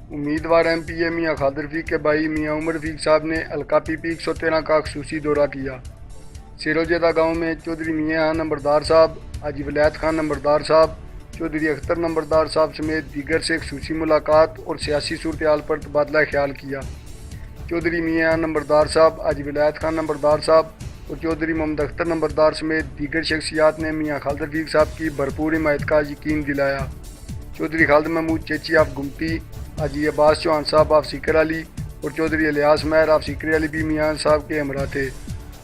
उम्मीदवार MPA मियाँ खादर रफीक के भाई मियाँ उमर रफीक साहब ने हल्का PP 113 का खसूसी दौरा किया। सिरोजेदा गांव में चौधरी मियाँ नंबरदार साहब, हाजी वलायत खान नंबरदार साहब, चौधरी अख्तर नंबरदार साहब समेत दीगर से खसूसी मुलाकात और सियासी सूरत हाल पर तबादला ख्याल किया। चौधरी मियाँ नंबरदार साहब, हाजी वलायत खान नंबरदार साहब और चौधरी मोहम्मद अख्तर नंबरदार समेत दीगर शख्सियात ने मियाँ खादर रफीक साहब की भरपूर हिमायत का यकीन दिलाया। चौधरी खालिद महमूद चेची ऑफ गुमती, हाजी अब्बास चौहान साहब ऑफ सीकर अली और चौधरी इलियास महर ऑफ सीकर अली भी मियाँ साहब के हमरा थे।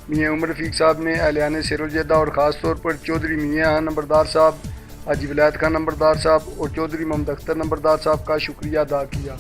मियाँ उमर रफीक साहब ने अहलियान सिरोजेदा और ख़ास तौर पर चौधरी मियाँ नंबरदार साहब, हाजी वलायत खान नंबरदार साहब और चौधरी मोहम्मद अख्तर नंबरदार साहब का शुक्रिया अदा किया।